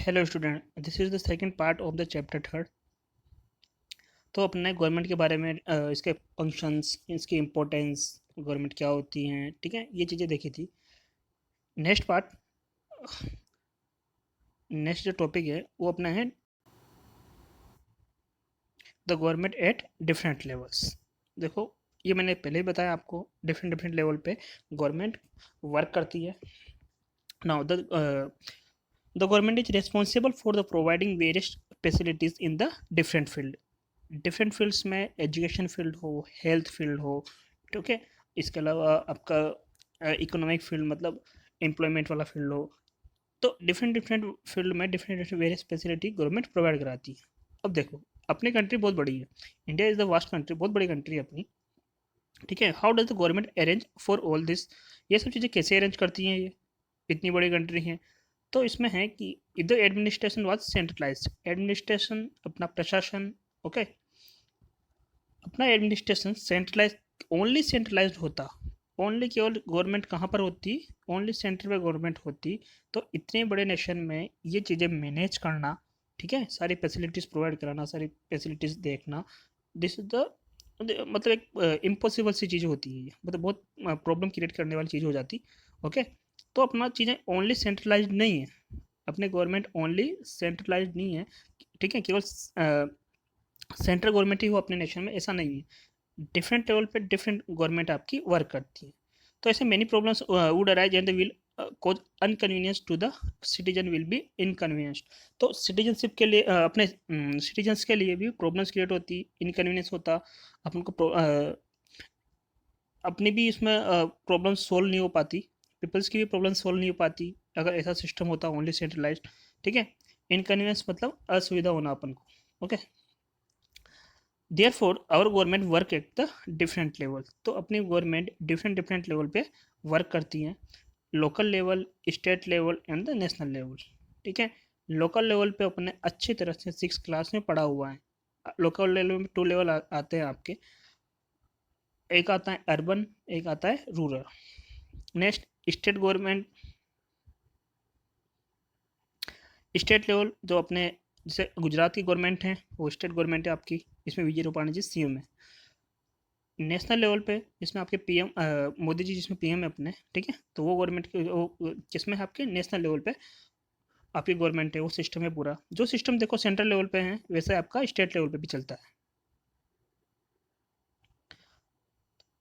Hello student, this is the second part of the chapter third. तो अपने government के बारे में इसके फंक्शंस, इसकी इम्पोर्टेंस, गवर्नमेंट क्या होती हैं, ठीक है, ये चीज़ें देखी थी। नेक्स्ट पार्ट, नेक्स्ट जो टॉपिक है वो अपना है the government at different levels. देखो, ये मैंने पहले ही बताया आपको, डिफरेंट डिफरेंट लेवल पे गवर्नमेंट वर्क करती है। Now the government is responsible for the providing various facilities in the different field. Different fields में एजुकेशन फील्ड हो, हेल्थ फील्ड हो, ठीक है, इसके अलावा आपका इकोनॉमिक फील्ड मतलब एम्प्लॉयमेंट वाला फील्ड हो। तो डिफरेंट डिफरेंट फील्ड में different different various facility government provide कराती है। अब देखो, अपनी कंट्री बहुत बड़ी है, India is the vast country, बहुत बड़ी कंट्री है अपनी, ठीक है। How does the government arrange for all this, ये सब चीज़ें कैसे अरेंज करती हैं ये, इतनी बड़ी कंट्री है। तो इसमें है कि इधर एडमिनिस्ट्रेशन वाज सेंट्रलाइज्ड, एडमिनिस्ट्रेशन अपना प्रशासन, ओके, अपना एडमिनिस्ट्रेशन सेंट्रलाइज, ओनली सेंट्रलाइज्ड होता, ओनली केवल गवर्नमेंट कहाँ पर होती, ओनली सेंटर में गवर्नमेंट होती। तो इतने बड़े नेशन में ये चीज़ें मैनेज करना, ठीक है, सारी फैसिलिटीज़ प्रोवाइड कराना, सारी फैसिलिटीज़ देखना, दिस इज द मतलब एक इम्पॉसिबल सी चीज़ होती है ये, मतलब बहुत प्रॉब्लम क्रिएट करने वाली चीज़ हो जाती। ओके, तो अपना चीज़ें ओनली सेंट्रलाइज्ड नहीं है, अपने गवर्नमेंट ओनली सेंट्रलाइज्ड नहीं है, ठीक है, केवल सेंट्रल गवर्नमेंट ही हो अपने नेशन में, ऐसा नहीं है। डिफरेंट लेवल पे डिफरेंट गवर्नमेंट आपकी वर्क करती है। तो ऐसे many problems would arise and they will cause inconvenience to the citizen, will be inconvenience. तो सिटीजनशिप के लिए अपने सिटीजन्स के लिए भी प्रॉब्लम्स क्रिएट होती, इनकन्वीनियंस होता, अपन को अपनी भी इसमें प्रॉब्लम सोल्व नहीं हो पाती, पीपल्स की भी प्रॉब्लम सोल्व नहीं हो पाती अगर ऐसा सिस्टम होता ओनली सेंट्रलाइज, ठीक है। इनकन्वीनियंस मतलब असुविधा होना अपन को, okay. Therefore our government work at the different level, तो अपनी गवर्नमेंट डिफरेंट डिफरेंट लेवल पे वर्क करती हैं, local level, state level and the national level, ठीक है। लोकल लेवल पे अपने अच्छी तरह से 6 क्लास में पढ़ा हुआ है। लोकल लेवल में 2 लेवल आते हैं आपके, एक आता है अर्बन, एक आता है rural. Next, state government, state level जो अपने जैसे गुजरात की गवर्नमेंट है वो स्टेट गवर्नमेंट है आपकी, इसमें विजय रूपाणी जी सीएम है। नेशनल लेवल पे इसमें आपके पीएम मोदी जी जिसमें पीएम है अपने, ठीक है, तो वो गवर्नमेंट वो जिसमें है आपके नेशनल लेवल पे आपकी गवर्नमेंट है, वो सिस्टम है पूरा। जो सिस्टम देखो सेंट्रल लेवल पे है वैसे आपका स्टेट लेवल पे भी चलता है।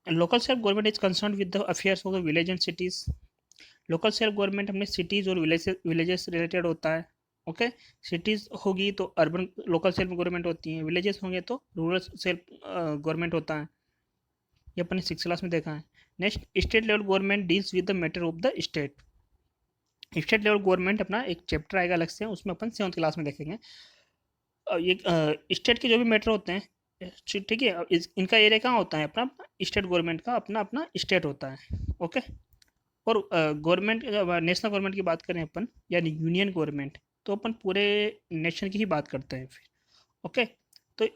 Local self government is concern with the affairs of the village and cities. Local self government अपने सिटीज़ और विलेजेस से रिलेटेड होता है, ओके। सिटीज़ होगी तो अर्बन लोकल सेल्फ गवर्नमेंट होती हैं, विलेजेस होंगे तो रूरल सेल्फ गवर्नमेंट होता है, ये अपने 6 क्लास में देखा है। Next, state level government deals with the matter of the state. State level government अपना एक चैप्टर आएगा अलग से, उसमें अपन 7th क्लास में देखेंगे। ये स्टेट के जो भी मैटर होते हैं, ठीक है, इनका एरिया कहाँ होता है अपना, स्टेट गवर्नमेंट का अपना अपना स्टेट होता है, ओके। और गवर्नमेंट, नेशनल गवर्नमेंट की बात करें अपन, यानी यूनियन गवर्नमेंट, तो अपन पूरे नेशन की ही बात करते हैं फिर, ओके। तो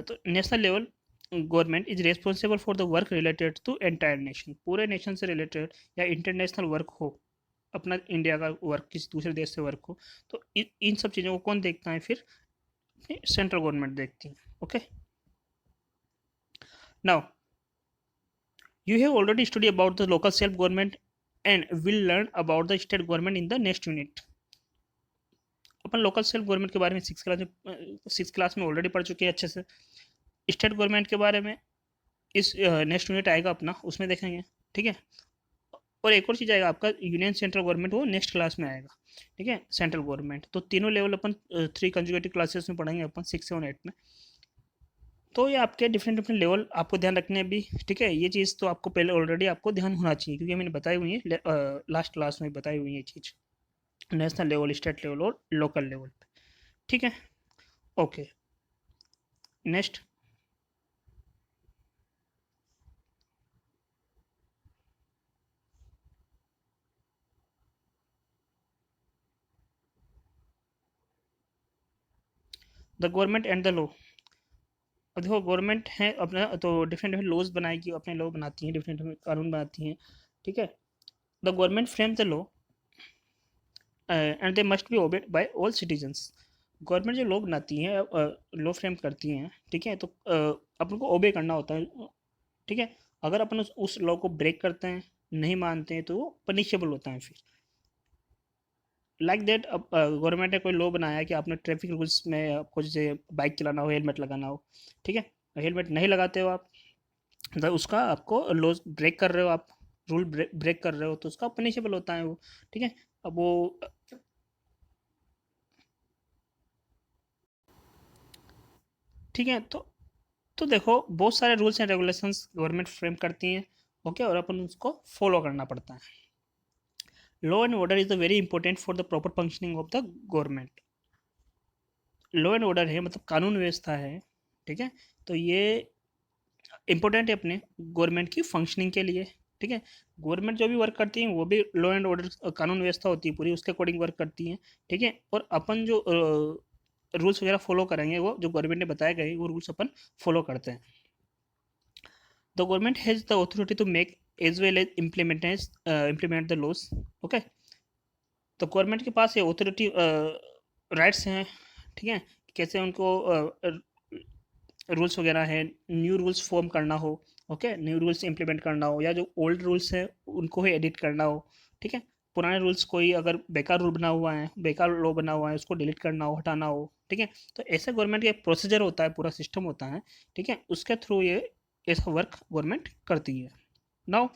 तो national level government is responsible for the work related to entire nation, पूरे नेशन से रिलेटेड या इंटरनेशनल वर्क हो, अपना इंडिया का वर्क किसी दूसरे देश से वर्क हो, तो इन सब चीज़ों को कौन देखता है फिर, सेंट्रल गवर्नमेंट देखती है, okay. Now you have already studied about the local self government and will learn about the state government in the next unit। Upon local self government के बारे में 6 क्लास में ऑलरेडी पढ़ चुके हैं अच्छे से। स्टेट गवर्नमेंट के बारे में इस नेक्स्ट यूनिट आएगा अपना, उसमें देखेंगे, ठीक है। और एक और चीज़ आएगा आपका यूनियन सेंट्रल गवर्नमेंट, वो नेक्स्ट क्लास में आएगा, ठीक है, सेंट्रल गवर्नमेंट। तो तीनों लेवल अपन 3 कंजुगेटिव क्लासेस में पढ़ेंगे अपन, 6, 7, 8 में। तो ये आपके डिफरेंट डिफरेंट लेवल आपको ध्यान रखने भी, ठीक है, ये चीज़ तो आपको पहले ऑलरेडी आपको ध्यान होना चाहिए, क्योंकि मैंने बताई हुई है लास्ट क्लास में बताई हुई है ये चीज़, नेशनल लेवल, स्टेट लेवल और लोकल लेवल पे, ठीक है, okay. Next, the government and the law. अब देखो, गवर्नमेंट है अपना, तो डिफरेंट डिफरेंट लॉज बनाएगी, अपने लॉ बनाती हैं, डिफरेंट डिफरेंट कानून बनाती हैं, ठीक है। The government frame the law, and they must be obeyed by all citizens. Government जो लॉ बनाती है, लॉ फ्रेम करती हैं, ठीक है, तो अपन को ओबे करना होता है, ठीक है। अगर अपन उस लॉ को ब्रेक करते हैं, नहीं मानते हैं, तो वो पनिशेबल होता है फिर। लाइक दैट, अब गवर्नमेंट ने कोई लॉ बनाया है कि आपने ट्रैफिक रूल्स में आपको जैसे बाइक चलाना हो, हेलमेट लगाना हो, ठीक है, हेलमेट नहीं लगाते हो आप, तो उसका आपको लॉ ब्रेक कर रहे हो आप, रूल ब्रेक कर रहे हो, तो उसका पनिशेबल होता है वो, ठीक है। अब वो, ठीक है, तो देखो बहुत सारे rules and regulations government frame करती हैं, ओके, और अपन उसको फॉलो करना पड़ता है। Law and order is the very important for the proper functioning of the government. Law and order है मतलब कानून व्यवस्था है, ठीक है, तो ये इंपॉर्टेंट है अपने गवर्नमेंट की फंक्शनिंग के लिए, ठीक है। गवर्नमेंट जो भी वर्क करती है वो भी लॉ एंड ऑर्डर कानून व्यवस्था होती है पूरी, उसके अकॉर्डिंग वर्क करती हैं, ठीक है। और अपन जो रूल्स वगैरह फॉलो करेंगे, वो जो गवर्नमेंट ने बताए गए वो रूल्स अपन फॉलो करते हैं। The government has the authority to make as well as implement the laws, okay. तो गवर्नमेंट के पास ये अथॉरिटी राइट्स हैं, ठीक है, कैसे उनको रूल्स वगैरह है, न्यू रूल्स फॉर्म करना हो, ओके, न्यू रूल्स इंप्लीमेंट करना हो, या जो ओल्ड रूल्स है उनको ही एडिट करना हो, ठीक है। पुराने रूल्स, कोई अगर बेकार रूल बना हुआ है, बेकार लॉ बना हुआ है, उसको डिलीट करना हो, हटाना हो, ठीक है। तो ऐसे गवर्नमेंट का एक प्रोसीजर होता है, पूरा सिस्टम होता है, ठीक है, उसके थ्रू ये ऐसा वर्क गवर्नमेंट करती है। Now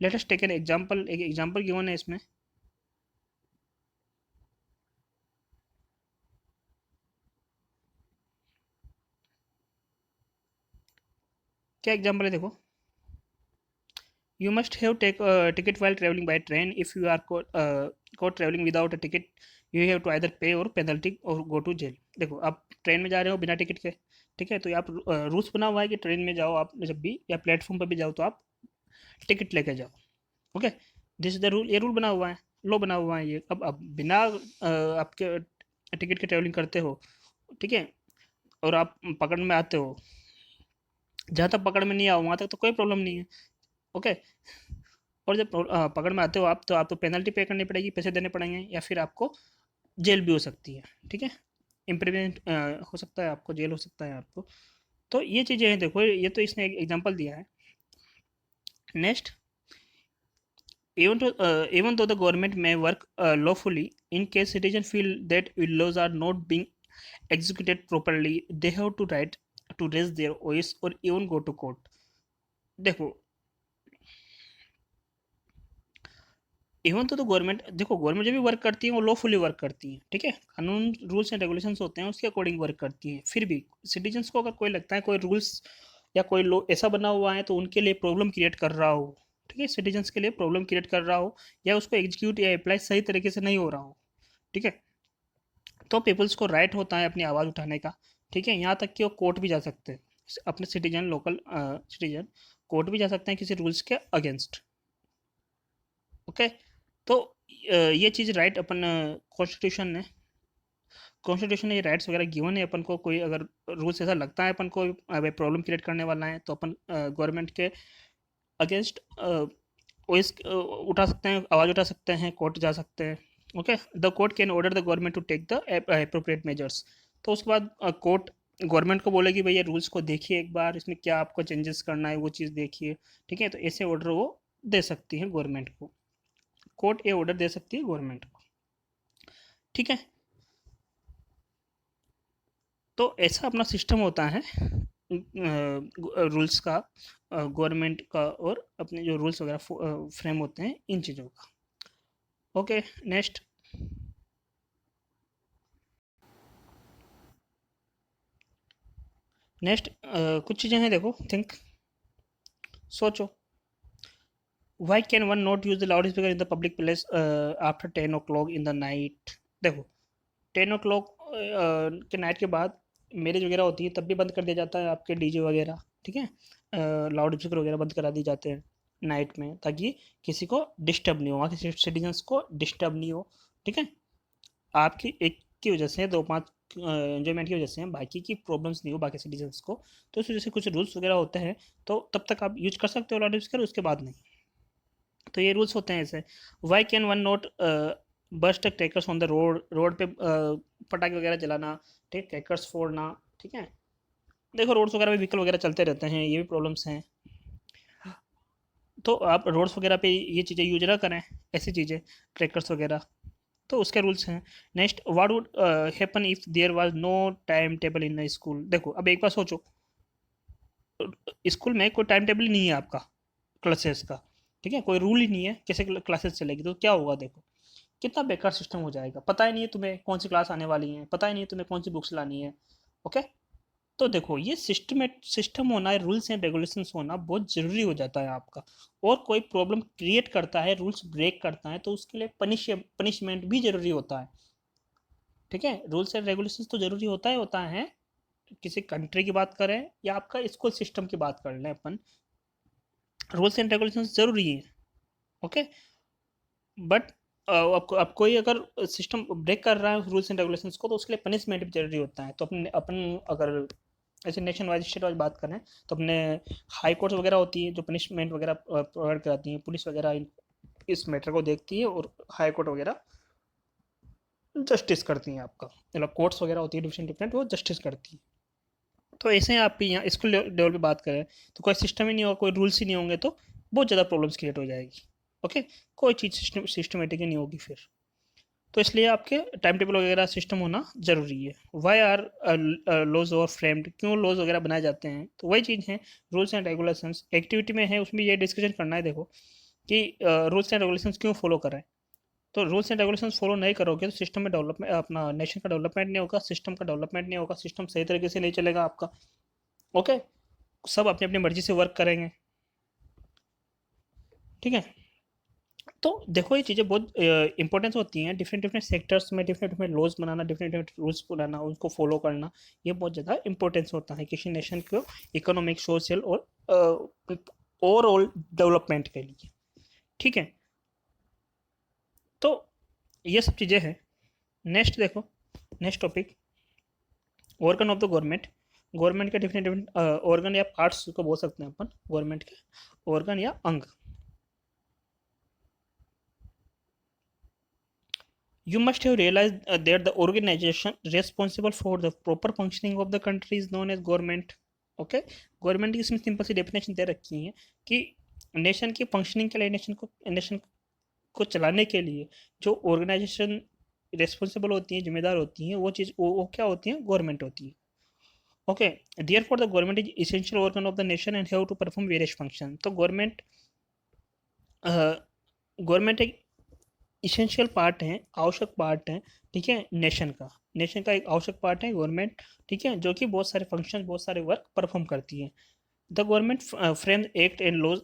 let us take an example, एक एग्जांपल गिवन है इसमें। क्या एग्जांपल है देखो, you must have take a ticket while traveling by train. If you are caught traveling without a ticket, you have to either pay or penalty or go to jail। देखो आप train में जा रहे हो बिना ticket के, ठीक है, तो आप रूल्स बना हुआ है कि ट्रेन में जाओ आप जब भी, या प्लेटफॉर्म पर भी जाओ, तो आप टिकट लेके जाओ, okay. This is the rule, ये रूल बना हुआ है, लॉ बना हुआ है ये। अब बिना आपके टिकट के ट्रेवलिंग करते हो, ठीक है, और आप पकड़ में आते हो, जहाँ तक पकड़ में नहीं आओ वहाँ तक तो कोई प्रॉब्लम नहीं है, ओके। और जब पकड़ में आते हो आप, तो आपको पेनल्टी पे करनी पड़ेगी, पैसे देने पड़ेंगे, या फिर आपको जेल भी हो सकती है, ठीक है, इम्प्रीमेंट हो सकता है, आपको जेल हो सकता है आपको। तो ये चीज़ें हैं, देखो ये तो इसने एक एग्जांपल दिया है। Next, even though the government may work lawfully, in case citizens feel that laws are not being executed properly, they have to right to raise their voice or even go to court। देखो, even तो government, देखो government जो भी work करती है वो lawfully work करती है, ठीक है, कानून रूल्स एंड रेगुलेशंस होते हैं उसके अकॉर्डिंग वर्क करती है। फिर भी सिटीजन्स को अगर कोई लगता है कोई रूल्स या कोई लॉ ऐसा बना हुआ है तो उनके लिए प्रॉब्लम क्रिएट कर रहा हो, ठीक है, सिटीजन्स के लिए प्रॉब्लम क्रिएट कर रहा हो, या उसको एग्जीक्यूट या अप्लाई सही तरीके से नहीं हो रहा हो, ठीक है, तो पीपल्स को राइट होता है अपनी आवाज़ उठाने का, ठीक है। यहाँ तक कि वो कोर्ट भी जा सकते हैं, अपने सिटीजन, लोकल सिटीजन कोर्ट भी जा सकते हैं किसी रूल्स के अगेंस्ट, ओके। तो ये चीज़ राइट अपन कॉन्स्टिट्यूशन ने, कॉन्स्टिट्यूशन ने ये राइट्स वगैरह गिवन है अपन को। कोई अगर रूल्स ऐसा लगता है अपन को प्रॉब्लम क्रिएट करने वाला है, तो अपन गवर्नमेंट के अगेंस्ट वॉइस उठा सकते हैं, आवाज़ उठा सकते हैं, कोर्ट जा सकते हैं, okay. The court can order the government to take the appropriate measures. तो उसके बाद कोर्ट गवर्नमेंट को बोलेगी भैया रूल्स को देखिए एक बार, इसमें क्या आपको चेंजेस करना है वो चीज़ देखिए, ठीक है। तो ऐसे ऑर्डर वो दे सकती है गवर्नमेंट को, कोर्ट ये ऑर्डर दे सकती है गवर्नमेंट को, ठीक है। तो ऐसा अपना सिस्टम होता है रूल्स का, गवर्नमेंट का, और अपने जो रूल्स वगैरह फ्रेम होते हैं इन चीज़ों का, ओके। नेक्स्ट, कुछ चीज़ें हैं, देखो, थिंक, सोचो। Why can one not use the loudspeaker in the public place after 10 o'clock in the night. देखो 10 o'clock के नाइट के बाद मैरिज वगैरह होती है, तब भी बंद कर दिया जाता है आपके डीजे वगैरह, ठीक है, लाउड स्पीकर वगैरह बंद करा दिए जाते हैं नाइट में, ताकि किसी को डिस्टर्ब नहीं हो, वहाँ के सिटीजन्स को डिस्टर्ब नहीं हो, ठीक है। आपकी एक की वजह से, दो पाँच एंजॉयमेंट की वजह से बाकी की प्रॉब्लम्स नहीं हो बाकी सिटीजन्स को, तो इस वजह से कुछ रूल्स वगैरह होते हैं, तो तब तक आप यूज कर सकते हो लाउड स्पीकर, उसके बाद नहीं। तो ये रूल्स होते हैं ऐसे। Why can one not burst crackers on the road पे पटाखे वगैरह जलाना, ठीक है, क्रैकर्स फोड़ना, ठीक है। देखो रोड्स वगैरह पे व्हीकल वगैरह चलते रहते हैं, ये भी प्रॉब्लम्स हैं। तो आप रोड्स वगैरह पे ये चीज़ें यूज ना करें, ऐसी चीज़ें, क्रैकर्स वगैरह। तो उसके रूल्स हैं। Next, what would happen if there was no time table in the school. देखो अब एक बार सोचो, स्कूल में कोई टाइम टेबल नहीं है आपका क्लासेस का, ठीक है, कोई रूल ही नहीं है कैसे क्लासेस चलेगी, तो क्या होगा देखो, कितना बेकार सिस्टम हो जाएगा। पता ही नहीं है तुम्हें कौन सी क्लास आने वाली है, पता ही नहीं है तुम्हें कौन सी बुक्स लानी है। ओके, तो देखो ये सिस्टम होना है, रूल्स एंड रेगुलेशंस होना बहुत ज़रूरी हो जाता है आपका। और कोई प्रॉब्लम क्रिएट करता है, रूल्स ब्रेक करता है, तो उसके लिए पनिशमेंट भी ज़रूरी होता है, ठीक है। रूल्स एंड रेगुलेशंस तो ज़रूरी होता है। किसी कंट्री की बात करें या आपका स्कूल सिस्टम की बात कर लें अपन, रूल्स एंड रेगुलेशंस ज़रूरी है। ओके, बट अब कोई अगर सिस्टम ब्रेक कर रहा है रूल्स एंड रेगुलेशंस को, तो उसके लिए पनिशमेंट भी जरूरी होता है। तो अपन अपन अगर ऐसे नेशन वाइज स्टेट वाइज बात करें, तो अपने हाई कोर्ट वगैरह होती है जो पनिशमेंट वगैरह प्रोवाइड कराती हैं, पुलिस वगैरह इस मैटर को देखती है, और हाई कोर्ट वगैरह जस्टिस करती हैं आपका, मतलब कोर्ट्स वगैरह होती है डिफरेंट डिफरेंट, वो जस्टिस करती है। तो ऐसे ही आप यहाँ स्कूल लेवल पे बात करें, तो कोई सिस्टम ही नहीं होगा, कोई रूल्स ही नहीं होंगे, तो बहुत ज़्यादा प्रॉब्लम्स क्रिएट हो जाएगी। ओके, कोई चीज़ सिस्टमेटिक ही नहीं होगी फिर। तो इसलिए आपके टाइम टेबल वगैरह सिस्टम होना ज़रूरी है। वाई आर लॉज और फ्रेम्ड, क्यों लॉज वगैरह बनाए जाते हैं, तो वही चीज़ है, रूल्स एंड रेगुलेशंस एक्टिविटी में है, उसमें ये डिस्कशन करना है देखो कि रूल्स एंड रेगुलेशंस क्यों फॉलो करें। तो रूल्स एंड रेगुलेशंस फॉलो नहीं करोगे तो सिस्टम में डेवलपमेंट, अपना नेशन का डेवलपमेंट नहीं होगा, सिस्टम का डेवलपमेंट नहीं होगा, सिस्टम सही तरीके से नहीं चलेगा आपका। ओके, सब अपनी अपनी मर्जी से वर्क करेंगे, ठीक है। तो देखो ये चीज़ें बहुत इंपॉर्टेंस होती हैं, डिफरेंट डिफरेंट सेक्टर्स में डिफरेंट डिफरेंट लॉज बनाना, डिफरेंट डिफरेंट रूल्स बनाना, उनको फॉलो करना, ये बहुत ज़्यादा इंपॉर्टेंस होता है किसी नेशन को इकोनॉमिक, सोशल और ओवरऑल डेवलपमेंट के लिए, ठीक है। तो ये सब चीज़ें हैं। नेक्स्ट देखो, next topic, organ of the government. Government के डिफरेंट डिफरेंट ऑर्गन या पार्ट्स को बोल सकते हैं अपन, गवर्नमेंट के ऑर्गन या अंग। You must have realized that the organization responsible for the proper functioning of the country is known as government. Okay, government की इसमें सिंपल सी डेफिनेशन दे रखी है कि नेशन की फंक्शनिंग के लिए, नेशन को चलाने के लिए जो ऑर्गेनाइजेशन रेस्पॉन्सिबल होती हैं, जिम्मेदार होती हैं, वो चीज़ वो क्या होती हैं, गवर्नमेंट होती है। Okay, therefore the government is essential organ of the nation and have to perform various function. तो गवर्नमेंट एक इसेंशियल पार्ट है, आवश्यक पार्ट है, ठीक है, नेशन का एक आवश्यक पार्ट है गवर्नमेंट, ठीक है, जो कि बहुत सारे फंक्शन, बहुत सारे वर्क परफॉर्म करती है। The government frames act and laws,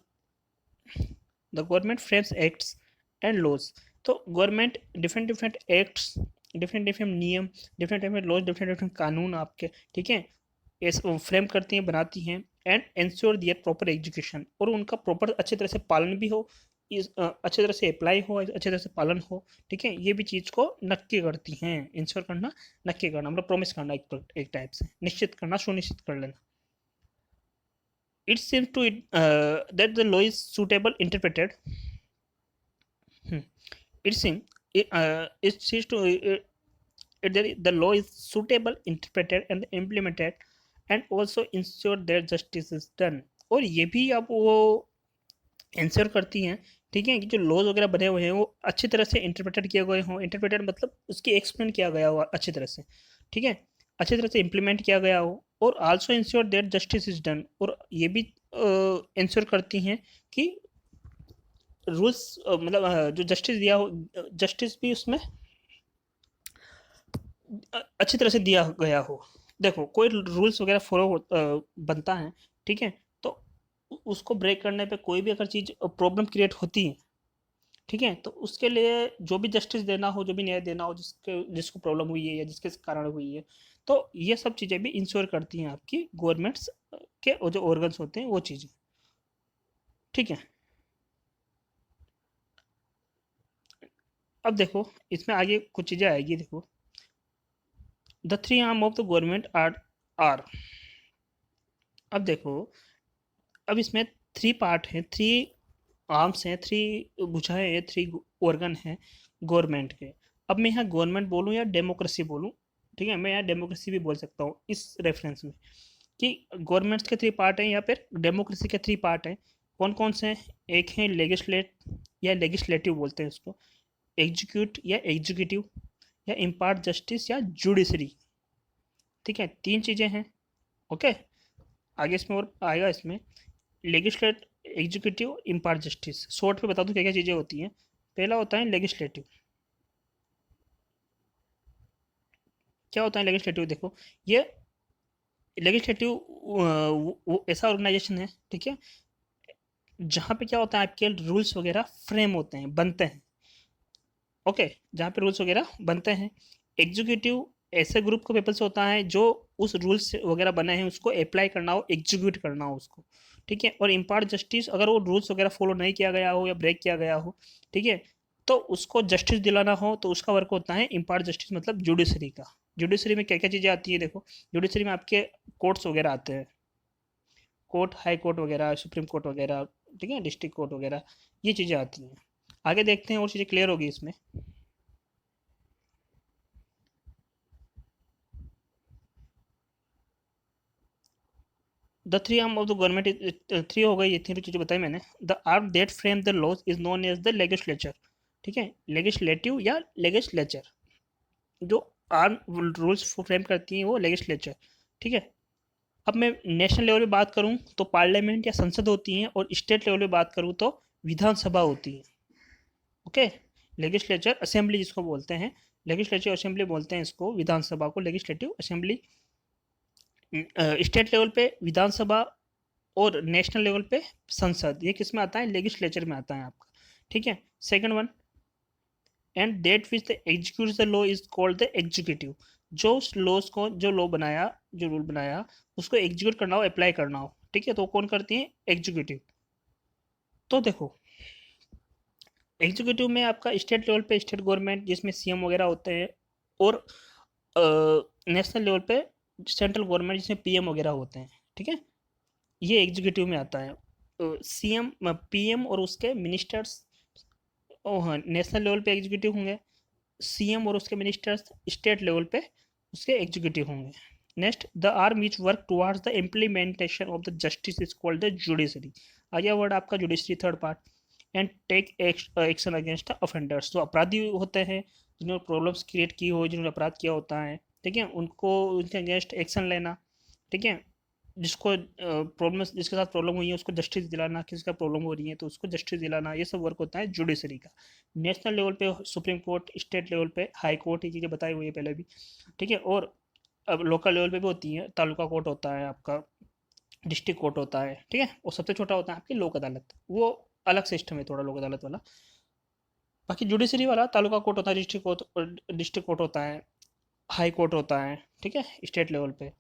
the government frames acts and laws. तो government different different acts, different different नियम, different different laws, different different कानून आपके, ठीक है, इस फ्रेम करती हैं, बनाती हैं, and ensure their proper education, और उनका प्रॉपर अच्छी तरह से पालन भी हो, अच्छी तरह से अप्लाई हो, अच्छी तरह से पालन हो, ठीक है, ये भी चीज़ को नक्की करती हैं। इंश्योर करना, नक्की करना मतलब प्रॉमिस करना, एक टाइप से निश्चित करना, सुनिश्चित कर लेना। It seems to it that the law is suitable interpreted, it seems it seems to the law is suitable interpreted and implemented and also ensure that justice is done। और ये भी अब वो इंश्योर करती हैं, ठीक है, कि जो लॉज वगैरह बने हुए हैं वो अच्छी तरह से इंटरप्रेटेड किए गए हों, इंटरप्रेटेड मतलब उसकी एक्सप्लेन किया गया हो अच्छी तरह से, ठीक है, अच्छी तरह से इम्प्लीमेंट किया गया हो, और also ensure that justice is done, और ये भी इंश्योर करती हैं कि रूल्स मतलब जो जस्टिस दिया हो, जस्टिस भी उसमें अच्छी तरह से दिया गया हो। देखो कोई रूल्स वगैरह फॉलो बनता है, ठीक है, तो उसको ब्रेक करने पे कोई भी अगर चीज़ प्रॉब्लम क्रिएट होती है, ठीक है, तो उसके लिए जो भी जस्टिस देना हो, जो भी न्याय देना हो, जिसको प्रॉब्लम हुई है या जिसके कारण हुई है, तो ये सब चीज़ें भी इंश्योर करती हैं आपकी गवर्नमेंट्स के जो ऑर्गन्स होते हैं वो चीज़ें, ठीक है। अब देखो इसमें आगे कुछ चीज़ें आएगी, देखो the three arm of the government are. अब देखो, अब इसमें थ्री पार्ट हैं, थ्री आर्म्स हैं, थ्री भुजाएं हैं, थ्री ऑर्गन हैं गवर्नमेंट के। अब मैं यहाँ गवर्नमेंट बोलूँ या डेमोक्रेसी बोलूँ, ठीक है, मैं यहाँ डेमोक्रेसी भी बोल सकता हूँ इस रेफरेंस में, कि गवर्नमेंट्स के 3 पार्ट हैं या फिर डेमोक्रेसी के 3 पार्ट हैं। कौन कौन से हैं? एक है लेजिस्लेट या लेजिस्लेटिव बोलते हैं इसको, एग्जीक्यूट या एग्जीक्यूटिव, या इम्पार्ट जस्टिस या जुडिशरी। ठीक है, 3 चीज़ें हैं। ओके, आगे इसमें और आएगा, इसमें legislate, executive, impart justice. Short पे बता दूं क्या क्या चीज़ें होती हैं। पहला होता है लेजिस्लेटिव। क्या होता है लेजिस्लेटिव? देखो, ये लेजिस्लेटिव ऐसा ऑर्गेनाइजेशन है, ठीक है, जहाँ पे क्या होता है, आपके रूल्स वगैरह फ्रेम होते हैं, बनते हैं। ओके, जहाँ पे रूल्स वगैरह बनते हैं। एग्जीक्यूटिव ऐसे ग्रुप को पीपल से होता है जो उस रूल्स वगैरह बने हैं उसको अप्लाई करना हो, एग्जीक्यूट करना हो उसको, ठीक है। और इम्पार्ट जस्टिस, अगर वो रूल्स वगैरह फॉलो नहीं किया गया हो या ब्रेक किया गया हो, ठीक है, तो उसको जस्टिस दिलाना हो तो उसका वर्क होता है इम्पार्ट जस्टिस, मतलब जुडिशरी का। जुडिशरी में क्या क्या चीज़ें आती है? देखो, जुडिशरी में आपके कोर्ट्स वगैरह आते हैं, कोर्ट, हाई कोर्ट वगैरह, सुप्रीम कोर्ट वगैरह, ठीक है, डिस्ट्रिक्ट कोर्ट वगैरह, ये चीज़ें आती हैं। आगे देखते हैं और चीज़ें क्लियर होगी इसमें। The three arm of the government is, three हो गई, ये तीन चीज़ें बताई मैंने। The arm that frame the laws is known as the legislature, ठीक है, लेजिस्लेटिव या लेजिस्लेचर। जो आर्म रूल्स फ्रेम करती हैं वो लेजिस्लेचर, ठीक है। अब मैं नेशनल लेवल पे बात करूं तो पार्लियामेंट या संसद होती हैं, और स्टेट लेवल पे बात करूं तो विधानसभा होती है। ओके, लेजिस्लेचर असेंबली जिसको बोलते हैं, लेजिस्लेटिव असेंबली बोलते हैं इसको, विधानसभा को लेजिस्लेटिव असेंबली। स्टेट लेवल पे विधानसभा और नेशनल लेवल पे संसद, ये किस में आता है? लेजिस्लेचर में आता है आपका, ठीक है। Second one, and that which the execute the law is called the executive. जो लॉज को, जो लॉ बनाया, जो रूल बनाया, उसको एग्जीक्यूट करना हो, अप्लाई करना हो, ठीक है, तो कौन करती है? एग्जीक्यूटिव। तो देखो, एग्जीक्यूटिव में आपका स्टेट लेवल पे स्टेट गवर्नमेंट जिसमें सीएम वगैरह होते हैं, और नेशनल लेवल पे सेंट्रल गवर्नमेंट जिसमें पीएम वगैरह होते हैं, ठीक है, ये एग्जीक्यूटिव में आता है। सीएम, पीएम और उसके मिनिस्टर्स, ओ हाँ, नेशनल लेवल पे एग्जीक्यूटिव होंगे। सीएम और उसके मिनिस्टर्स स्टेट लेवल पे उसके एग्जीक्यूटिव होंगे। Next, the arm which work towards the implementation of the justice is called the judiciary. आ गया वर्ड आपका judiciary, third part. And take action against the offenders, जो अपराधी होते हैं, जिन्होंने प्रॉब्लम्स क्रिएट की हो, जिन्होंने अपराध किया होता है, ठीक है, उनको, उनके अगेंस्ट एक्शन लेना, ठीक है। जिसको प्रॉब्लम, जिसके साथ प्रॉब्लम हुई है उसको जस्टिस दिलाना, किसी का प्रॉब्लम हो रही है तो उसको जस्टिस दिलाना, ये सब वर्क होता है जुडिशरी का। नेशनल लेवल पे सुप्रीम कोर्ट, स्टेट लेवल पे हाई कोर्ट, ये चीज़ें बताई हुई है पहले भी, ठीक है। और अब लोकल लेवल पे भी होती है, तालुका कोर्ट होता है आपका, डिस्ट्रिक्ट कोर्ट होता है, ठीक है, और सबसे छोटा होता है आपकी लोक अदालत, वो अलग सिस्टम है थोड़ा लोक अदालत वाला। बाकी जुडिशरी वाला तालुका कोर्ट होता है, डिस्ट्रिक्ट कोर्ट होता है, हाई कोर्ट होता है, ठीक है, स्टेट लेवल पे।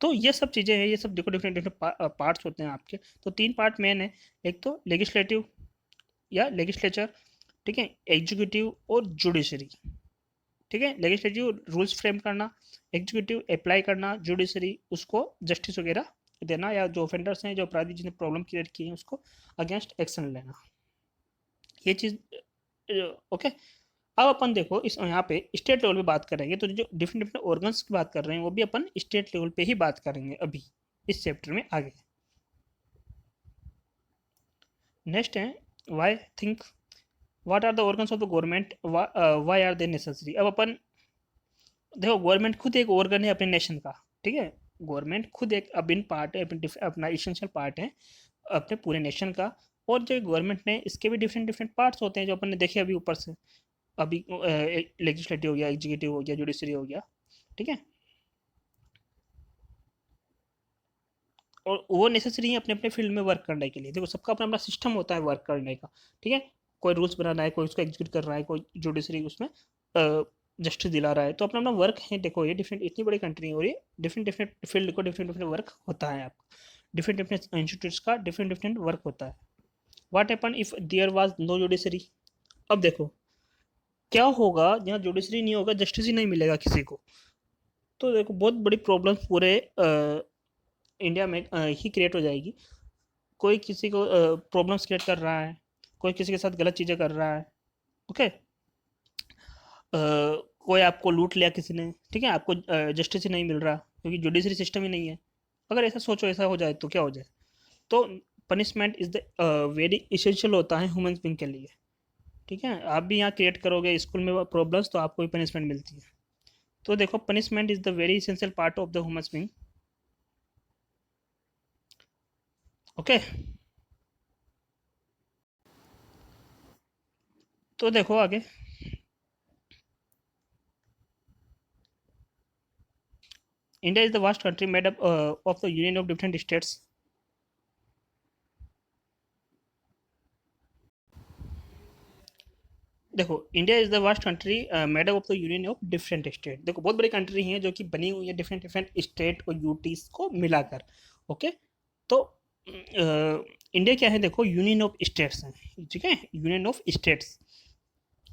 तो ये सब चीज़ें हैं, ये सब देखो डिफरेंट डिफरेंट पार्ट्स होते हैं आपके। तो 3 पार्ट मेन है, एक तो लेजिस्लेटिव या लेजिस्लेचर, ठीक है, एग्जीक्यूटिव और जुडिशरी, ठीक है। लेजिस्लेटिव रूल्स फ्रेम करना, एग्जीक्यूटिव अप्लाई करना, जुडिशरी उसको जस्टिस वगैरह देना, या जो ऑफेंडर्स हैं, जो अपराधी जिन्हें प्रॉब्लम क्रिएट की है उसको अगेंस्ट एक्शन लेना, ये चीज़। ओके, अब अपन देखो इस यहाँ पे स्टेट लेवल पे बात करेंगे, तो जो डिफरेंट डिफरेंट ऑर्गन्स की बात कर रहे हैं वो भी अपन स्टेट लेवल पे ही बात करेंगे अभी इस चैप्टर में आगे। नेक्स्ट है, why think what are the organs of the government, why are they necessary. अब अपन देखो, गवर्नमेंट खुद एक ऑर्गन है अपने नेशन का, ठीक है, गवर्नमेंट खुद एक अभिन्न पार्ट है, अपना इसेंशियल पार्ट है अपने पूरे नेशन का। और जो गवर्नमेंट ने, इसके भी डिफरेंट डिफरेंट पार्ट्स होते हैं जो अपन ने देखे अभी ऊपर से, अभी लेजिस्लेटिव हो गया, एग्जीक्यूटिव हो गया, जुडिशरी हो गया, ठीक है। और वो नेसेसरी है अपने अपने फील्ड में वर्क करने के लिए। देखो, सबका अपना अपना सिस्टम होता है वर्क करने का, ठीक है। कोई रूल्स बनाना है, कोई उसको एग्जीक्यूट कर रहा है, कोई जुडिशरी उसमें जस्टिस दिला रहा है, तो अपना अपना वर्क है। देखो, ये डिफरेंट, इतनी बड़ी कंट्री है और ये डिफरेंट डिफरेंट फील्ड को डिफरेंट डिफरेंट वर्क होता है आपका, डिफरेंट डिफरेंट इंस्टीट्यूट्स का डिफरेंट डिफरेंट वर्क होता है। What happen if there was no judiciary. अब देखो क्या होगा, जहाँ जुडिशरी नहीं होगा, जस्टिस ही नहीं मिलेगा किसी को, तो देखो बहुत बड़ी प्रॉब्लम पूरे इंडिया में ही क्रिएट हो जाएगी। कोई किसी को प्रॉब्लम्स क्रिएट कर रहा है, कोई किसी के साथ गलत चीज़ें कर रहा है, ओके। कोई आपको लूट लिया किसी ने, ठीक है, आपको जस्टिस ही नहीं मिल रहा क्योंकि जुडिशरी सिस्टम ही नहीं है। अगर ऐसा सोचो, ऐसा हो जाए तो क्या हो जाए? तो punishment is the very essential होता है ह्यूमन बीइंग के लिए। ठीक है, आप भी यहाँ क्रिएट करोगे स्कूल में प्रॉब्लम्स तो आपको भी पनिशमेंट मिलती है। तो देखो, punishment is the very essential part of the human being. Okay. तो देखो आगे, India is the vast country made up of the union of different states. देखो, India is the vast country made up of the union of different state. देखो, बहुत बड़ी country है जो कि बनी हुई है डिफरेंट डिफरेंट स्टेट और यूटीज को मिलाकर। ओके। तो इंडिया क्या है? देखो, यूनियन ऑफ स्टेट्स है, ठीक है, union of states,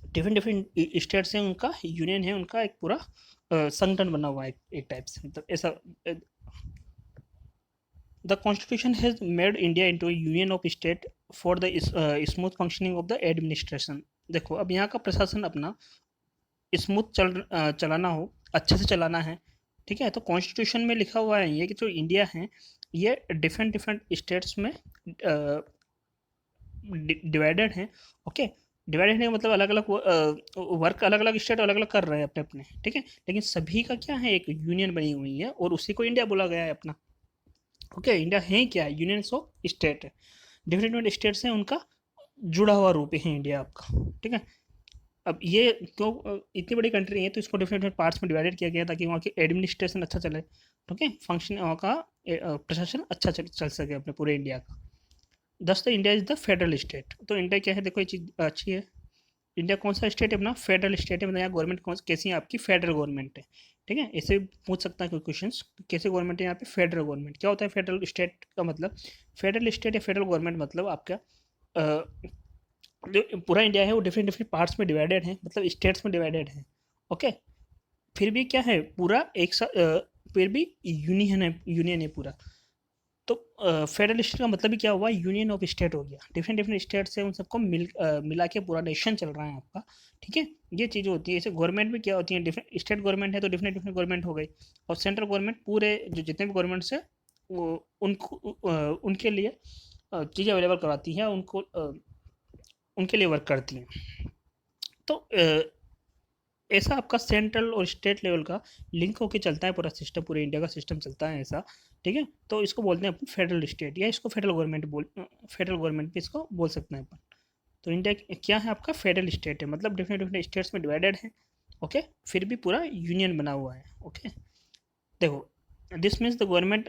different different states हैं, उनका यूनियन है, उनका एक पूरा संगठन बना हुआ है, एक टाइप से, मतलब ऐसा। The constitution has made India into a union of state for the smooth functioning of the administration. देखो, अब यहाँ का प्रशासन अपना स्मूथ चलाना हो, अच्छे से चलाना है, ठीक है, तो कॉन्स्टिट्यूशन में लिखा हुआ है ये कि जो इंडिया है ये डिफरेंट डिफरेंट स्टेट्स में डिवाइडेड हैं। ओके। डिवाइडेड है मतलब अलग अलग वर्क, अलग अलग स्टेट अलग अलग कर रहे हैं अपने अपने, ठीक है, लेकिन सभी का क्या है, एक यूनियन बनी हुई है और उसी को इंडिया बोला गया है अपना। ओके। इंडिया है क्या? यूनियंस ऑफ स्टेट है, डिफरेंट डिफरेंट स्टेट्स हैं, उनका जुड़ा हुआ रूप है इंडिया आपका, ठीक है। अब ये क्यों इतनी बड़ी कंट्री है तो इसको डिफरेंट डिफरेंट पार्ट्स में डिवाइडेड किया गया ताकि वहाँ की एडमिनिस्ट्रेशन अच्छा चले, ठीक है, फंक्शन वहाँ का प्रशासन अच्छा चल सके अपने पूरे इंडिया का। दस तो India is the federal state. तो इंडिया क्या है? देखो, ये चीज़ अच्छी है। इंडिया कौन सा स्टेट है अपना? फेडरल स्टेट है, मतलब यहाँ गवर्नमेंट कौन कैसी है आपकी? फेडरल गवर्नमेंट है, ठीक है। ऐसे भी पूछ सकता है कोई क्वेश्चन, कैसे गवर्नमेंट है यहाँ पे? Federal government. क्या होता है फेडरल स्टेट का मतलब? फेडरल स्टेट या फेडरल गवर्नमेंट मतलब आपका जो पूरा इंडिया है वो डिफरेंट डिफरेंट पार्ट्स में डिवाइडेड है, मतलब स्टेट्स में डिवाइडेड है। ओके। फिर भी क्या है, पूरा एक साथ फिर भी यूनियन है पूरा। तो फेडरल स्टेट का मतलब भी क्या हुआ? यूनियन ऑफ स्टेट हो गया, डिफरेंट डिफरेंट स्टेट से उन सबको मिला के पूरा नेशन चल रहा है आपका, ठीक है। ये चीज़ होती है। जैसे गवर्नमेंट में क्या होती है, डिफरेंट स्टेट गवर्नमेंट है तो डिफरेंट डिफरेंट गवर्नमेंट हो गई, और सेंट्रल गवर्नमेंट पूरे जो जितने भी गवर्नमेंट्स है वो उनको उनके लिए चीज़ें अवेलेबल कराती हैं, उनको उनके लिए वर्क करती हैं। तो ऐसा आपका सेंट्रल और स्टेट लेवल का लिंक होके चलता है पूरा सिस्टम, पूरे इंडिया का सिस्टम चलता है ऐसा, ठीक है। तो इसको बोलते हैं अपन फेडरल स्टेट, या इसको फेडरल गवर्नमेंट भी इसको बोल सकते हैं अपन। तो इंडिया क्या है आपका? फेडरल स्टेट है, मतलब डिफरेंट डिफरेंट स्टेट्स में डिवाइडेड है। ओके। फिर भी पूरा यूनियन बना हुआ है। ओके। देखो, this means the government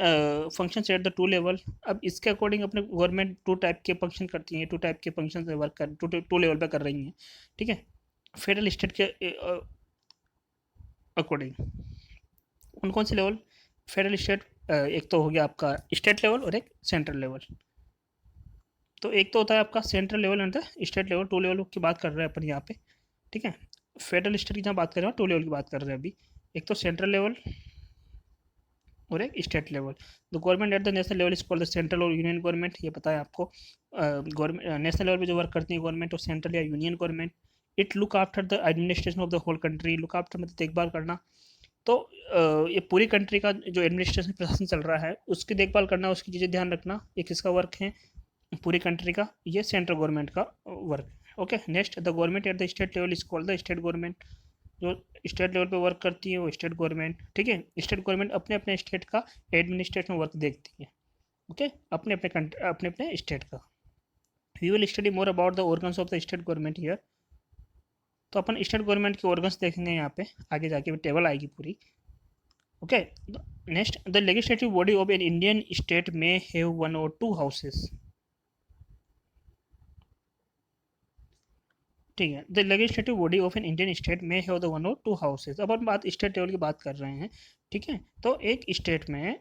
function at the two level. अब इसके अकॉर्डिंग अपने गवर्नमेंट टू टाइप के फंक्शन करती हैं, टू टाइप के फंक्शन से वर्क कर टू लेवल पे कर रही हैं, ठीक है। फेडरल स्टेट के अकॉर्डिंग कौन कौन से लेवल? फेडरल स्टेट, एक तो हो गया आपका स्टेट लेवल और एक सेंट्रल लेवल। तो एक तो होता है आपका central level and the state level, two level की बात कर रहे हैं अपन यहाँ पे, ठीक है। फेडरल स्टेट की जहाँ बात कर रहे हैं, टू लेवल की बात कर रहे हैं अभी। एक तो सेंट्रल लेवल और एक state level. The government at the national level is called the central और यूनियन गवर्नमेंट, ये पता है आपको। गवर्नमेंट नेशनल लेवल पे जो वर्क करती है गवर्नमेंट, और सेंट्रल या union government. It look after the administration of the whole country. Look after मतलब देखभाल करना। तो ये पूरी कंट्री का जो एडमिनिस्ट्रेशन प्रशासन चल रहा है उसकी देखभाल करना, उसकी चीज़ें ध्यान रखना, ये किसका वर्क है? पूरी कंट्री का, ये सेंट्रल गवर्नमेंट का वर्क है। Okay. Next, the government at the state level is called the state government. जो स्टेट लेवल पे वर्क करती है वो स्टेट गवर्नमेंट, ठीक है। स्टेट गवर्नमेंट अपने अपने स्टेट का एडमिनिस्ट्रेशन वर्क देखती है। ओके। अपने अपने अपने अपने स्टेट का। We will study more about the organs of the state government here. तो अपन स्टेट गवर्नमेंट के ऑर्गन्स देखेंगे यहाँ पे, आगे जाके टेबल आएगी पूरी। Okay. Next, the legislative body of an Indian state में have one or two houses, ठीक है। The legislative body of an Indian state में have the one or two houses. अब हम बात स्टेट लेवल की बात कर रहे हैं, ठीक है। तो एक स्टेट में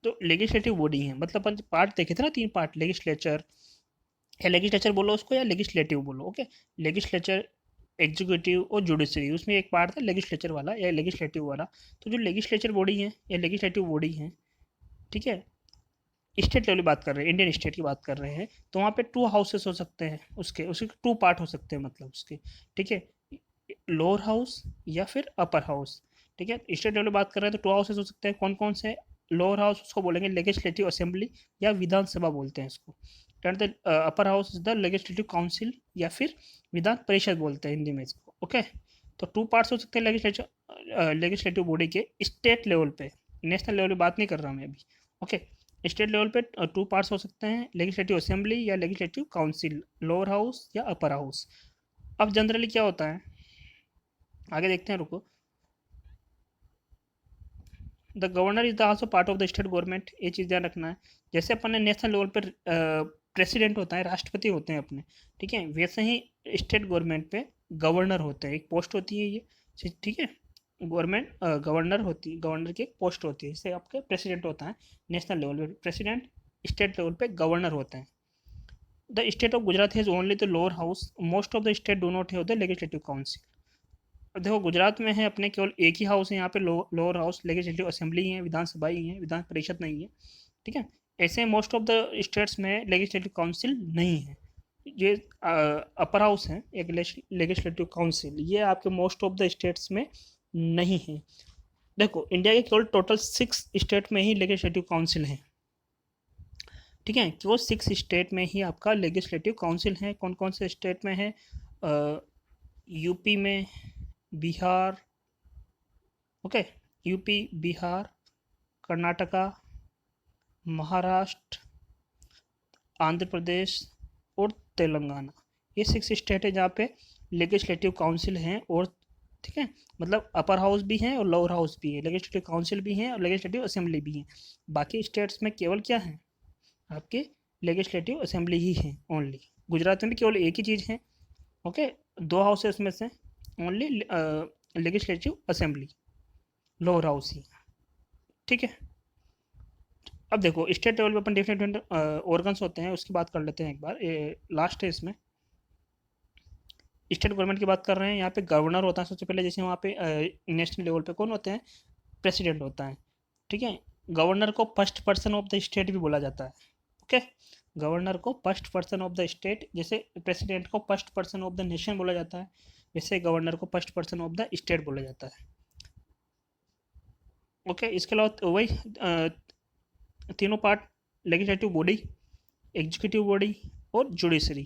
तो लेजिस्लेटिव बॉडी है, मतलब अपन पार्ट देखे थे ना, तीन पार्ट, लेजिस्लेचर, या लेजिस्लेचर बोलो उसको या लेजिस्लेटिव बोलो। ओके। लेजिस्लेचर, एग्जीक्यूटिव और जुडिशरी, उसमें एक पार्ट था लेजिस्लेचर वाला या लेजिस्लेटिव वाला। तो जो लेजिस्लेचर बॉडी है या लेजिस्लेटिव बॉडी है, ठीक है, स्टेट लेवल की बात कर रहे हैं, इंडियन स्टेट की बात कर रहे हैं, तो वहाँ पे 2 हाउसेस हो सकते हैं, उसके उसके 2 पार्ट हो सकते हैं मतलब उसके, ठीक है? लोअर हाउस या फिर अपर हाउस, ठीक है? स्टेट लेवल की बात कर रहे हैं तो 2 हाउसेस हो सकते हैं, कौन-कौन से? लोअर हाउस उसको बोलेंगे लेजिस्लेटिव असेंबली या विधानसभा बोलते हैं इसको। And the upper house is the legislative council या फिर विधान परिषद बोलते हैं हिंदी में इसको, ओके? तो 2 पार्ट्स हो सकते हैं लेजिस्लेटिव बॉडी के स्टेट लेवल पे, नेशनल लेवल पे बात नहीं कर रहा मैं अभी, ओके? स्टेट लेवल पे 2 पार्ट्स हो सकते हैं, लेजिस्लेटिव असेंबली या लेजिस्लेटिव काउंसिल, लोअर हाउस या अपर हाउस। अब जनरली क्या होता है, आगे देखते हैं, रुको। The governor is the also part of the state government, ये चीज़ ध्यान रखना है। जैसे अपन ने नेशनल लेवल पर प्रेसिडेंट होता है, राष्ट्रपति होते हैं अपने, ठीक है? वैसे ही स्टेट गवर्नमेंट पे गवर्नर होते हैं, एक पोस्ट होती है ये, ठीक है? गवर्नमेंट गवर्नर होती है, गवर्नर की एक पोस्ट होती है, जैसे आपके प्रेसिडेंट होता है नेशनल लेवल पे प्रेसिडेंट, स्टेट लेवल पे गवर्नर होते हैं। The state of Gujarat has only the lower house, most of the state do not have the legislative council. अब देखो गुजरात में है अपने केवल एक ही हाउस है यहाँ पे, लोअर हाउस, लेजिस्लेटिव असेंबली ही है, विधानसभा ही है, विधान परिषद नहीं है, ठीक है? ऐसे मोस्ट ऑफ द स्टेट्स में लेजिस्लेटिव काउंसिल नहीं है। ये अपर हाउस है एक लेजिस्लेटिव काउंसिल, ये आपके मोस्ट ऑफ द स्टेट्स में नहीं है। देखो इंडिया के केवल टोटल 6 स्टेट में ही लेजिस्लेटिव काउंसिल है, ठीक है? केवल 6 स्टेट में ही आपका लेजिस्लेटिव काउंसिल है। कौन कौन से स्टेट में है? यूपी में, बिहार, ओके, यूपी, बिहार, कर्नाटका, महाराष्ट्र, आंध्र प्रदेश और तेलंगाना, ये 6 स्टेट है जहाँ पे लेजिस्लेटिव काउंसिल हैं, और ठीक है, मतलब अपर हाउस भी हैं और लोअर हाउस भी है, लेजिस्लेटिव काउंसिल भी हैं और लेजिस्लेटिव असेंबली भी है। बाकी स्टेट्स में केवल क्या है आपके, लेजिस्लेटिव असेंबली ही है ओनली। गुजरात में भी केवल एक ही चीज़ है, ओके, 2 हाउसेस में से only legislative assembly, lower house ही, ठीक है? अब देखो स्टेट लेवल पे अपन डिफरेंट डिफरेंट ऑर्गन्स होते हैं, उसकी बात कर लेते हैं एक बार, ये लास्ट है इसमें। स्टेट गवर्नमेंट की बात कर रहे हैं, यहाँ पे गवर्नर होता है सबसे पहले, जैसे वहाँ पे नेशनल लेवल पे कौन होते हैं? प्रेसिडेंट होता है, ठीक है? गवर्नर को first person of the state भी बोला जाता है, ओके? गवर्नर को first person of the state, जैसे प्रेसिडेंट को first person of the nation बोला जाता है, वैसे गवर्नर को first person of the state बोला जाता है, ओके? इसके अलावा वही तीनों part, legislative body, executive body और जुडिशरी।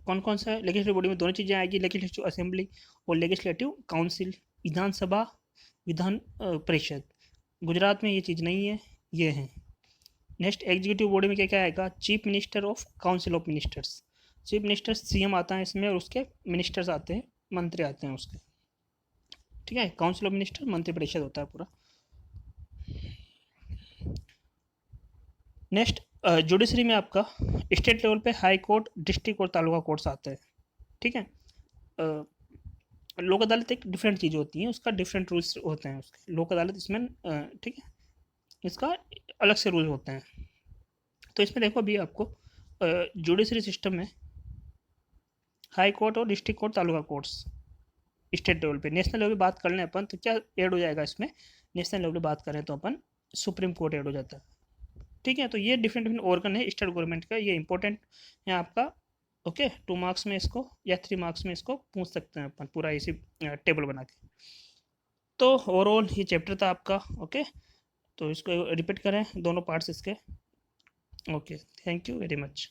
कौन कौन सा है लेजिस्लेटिव बॉडी में? दोनों चीज़ें आएगी, लेजिस्लेटिव असेंबली और लेजिस्लेटिव काउंसिल, विधानसभा, विधान परिषद। गुजरात में ये चीज़ नहीं है, ये है। नेक्स्ट एग्जीक्यूटिव बॉडी में क्या क्या आएगा? Chief minister of council of ministers, chief minister CM आता है इसमें, और उसके मिनिस्टर्स आते हैं, मंत्री आते हैं उसके, ठीक है? काउंसिल ऑफ मिनिस्टर मंत्रिपरिषद होता है पूरा। नेक्स्ट जुडिशरी में आपका स्टेट लेवल पे हाई कोर्ट, डिस्ट्रिक्ट और तालुका कोर्ट्स आते हैं, ठीक है? लोक अदालत एक डिफरेंट चीज़ होती है, उसका डिफरेंट रूल्स होते हैं उसके, लोक अदालत इसमें ठीक है, इसका अलग से रूल होते हैं। तो इसमें देखो अभी आपको जुडिशरी सिस्टम में हाई कोर्ट और district court, taluka courts state level पे। नेशनल लेवल पे बात कर लें अपन तो क्या ऐड हो जाएगा इसमें? नेशनल लेवल पे बात करें तो अपन सुप्रीम कोर्ट ऐड हो जाता है, ठीक है? तो ये डिफरेंट डिफरेंट ऑर्गन है स्टेट गवर्नमेंट का, ये इंपॉर्टेंट है आपका, ओके? 2 मार्क्स में इसको या 3 मार्क्स में इसको पूछ सकते हैं अपन, पूरा इसी टेबल बना के। तो ओवरऑल ये चैप्टर था आपका, ओके? तो इसको रिपीट करें दोनों पार्ट्स इसके, okay? Thank you very much.